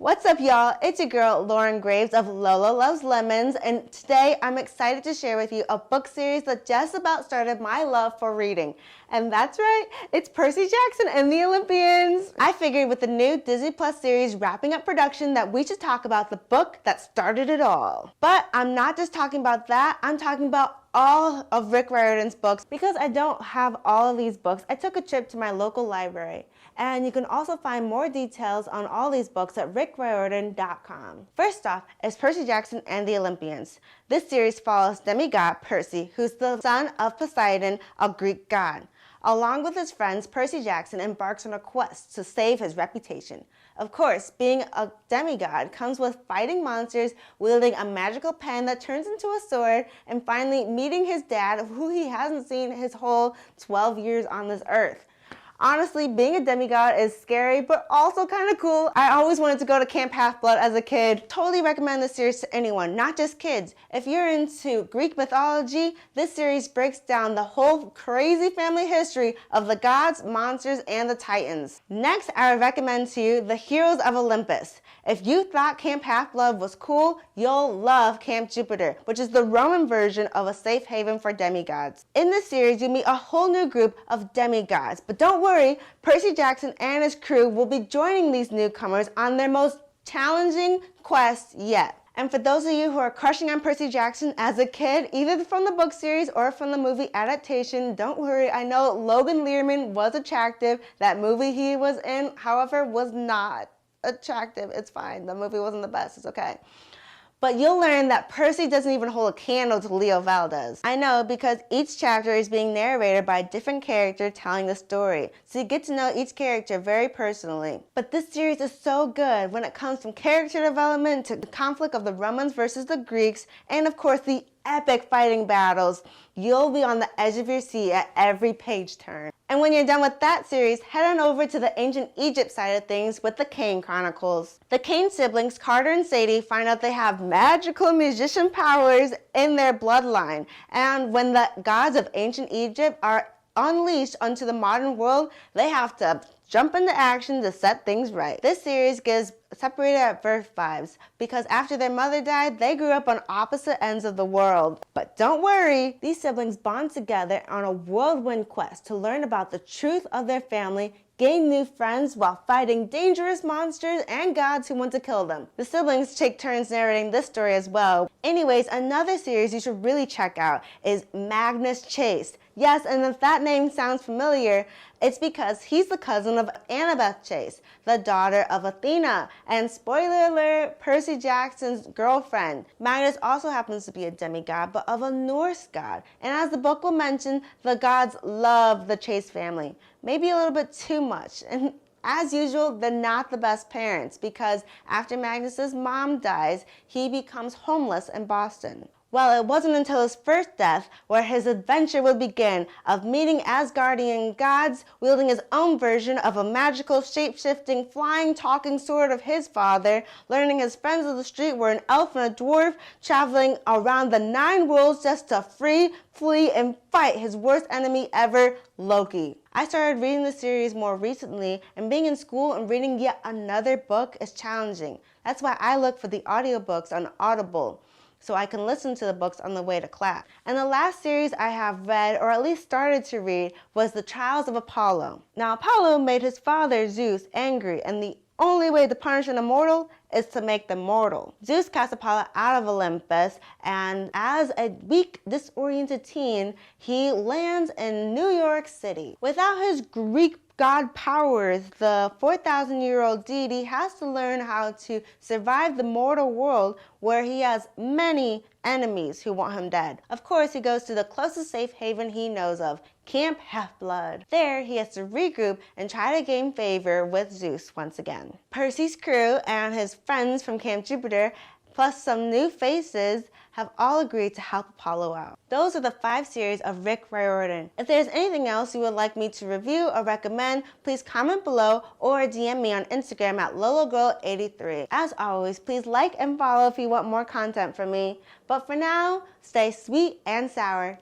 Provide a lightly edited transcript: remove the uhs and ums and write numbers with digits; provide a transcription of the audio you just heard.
What's up, y'all? It's your girl, Lauren Graves of Lola Loves Lemons, and today I'm excited to share with you a book series that just about started my love for reading. And that's right, it's Percy Jackson and the Olympians. I figured with the new Disney Plus series wrapping up production that we should talk about the book that started it all. But I'm not just talking about that, I'm talking about all of Rick Riordan's books. Because I don't have all of these books, I took a trip to my local library. And you can also find more details on all these books at rickriordan.com. First off is Percy Jackson and the Olympians. This series follows demigod Percy, who's the son of Poseidon, a Greek god. Along with his friends, Percy Jackson embarks on a quest to save his reputation. Of course, being a demigod comes with fighting monsters, wielding a magical pen that turns into a sword, and finally meeting his dad, who he hasn't seen his whole 12 years on this earth. Honestly, being a demigod is scary, but also kind of cool. I always wanted to go to Camp Half-Blood as a kid. Totally recommend this series to anyone, not just kids. If you're into Greek mythology, this series breaks down the whole crazy family history of the gods, monsters, and the titans. Next, I would recommend to you The Heroes of Olympus. If you thought Camp Half-Blood was cool, you'll love Camp Jupiter, which is the Roman version of a safe haven for demigods. In this series, you meet a whole new group of demigods, but don't worry, Percy Jackson and his crew will be joining these newcomers on their most challenging quest yet. And for those of you who are crushing on Percy Jackson as a kid, either from the book series or from the movie adaptation, don't worry, I know Logan Lerman was attractive. That movie he was in, however, was not attractive. It's fine. The movie wasn't the best. It's okay. But you'll learn that Percy doesn't even hold a candle to Leo Valdez. I know, because each chapter is being narrated by a different character telling the story. So you get to know each character very personally. But this series is so good when it comes from character development to the conflict of the Romans versus the Greeks, and of course the epic fighting battles. You'll be on the edge of your seat at every page turn. And when you're done with that series, head on over to the ancient Egypt side of things with the Kane Chronicles. The Kane siblings, Carter and Sadie, find out they have magical musician powers in their bloodline. And when the gods of ancient Egypt are unleashed onto the modern world, they have to jump into action to set things right. This series gives separated at birth vibes because after their mother died, they grew up on opposite ends of the world. But don't worry, these siblings bond together on a whirlwind quest to learn about the truth of their family, gain new friends while fighting dangerous monsters and gods who want to kill them. The siblings take turns narrating this story as well. Anyways, another series you should really check out is Magnus Chase. Yes, and if that name sounds familiar, it's because he's the cousin of Annabeth Chase, the daughter of Athena, and spoiler alert, Percy Jackson's girlfriend. Magnus also happens to be a demigod, but of a Norse god. And as the book will mention, the gods love the Chase family. Maybe a little bit too much. And as usual, they're not the best parents because after Magnus's mom dies, he becomes homeless in Boston. Well, it wasn't until his first death where his adventure would begin of meeting Asgardian gods, wielding his own version of a magical, shape-shifting, flying, talking sword of his father, learning his friends of the street were an elf and a dwarf, traveling around the 9 worlds just to flee, and fight his worst enemy ever, Loki. I started reading the series more recently, and being in school and reading yet another book is challenging. That's why I look for the audiobooks on Audible, so I can listen to the books on the way to class. And the last series I have read, or at least started to read, was The Trials of Apollo. Now, Apollo made his father, Zeus, angry, and the only way to punish an immortal is to make them mortal. Zeus cast Apollo out of Olympus, and as a weak, disoriented teen, he lands in New York City. Without his Greek god powers, the 4,000-year-old deity has to learn how to survive the mortal world where he has many enemies who want him dead. Of course, he goes to the closest safe haven he knows of, Camp Half-Blood. There, he has to regroup and try to gain favor with Zeus once again. Percy's crew and his friends from Camp Jupiter, plus some new faces, have all agreed to help Apollo out. Those are the 5 series of Rick Riordan. If there's anything else you would like me to review or recommend, please comment below or DM me on Instagram at LoloGirl83. As always, please like and follow if you want more content from me. But for now, stay sweet and sour.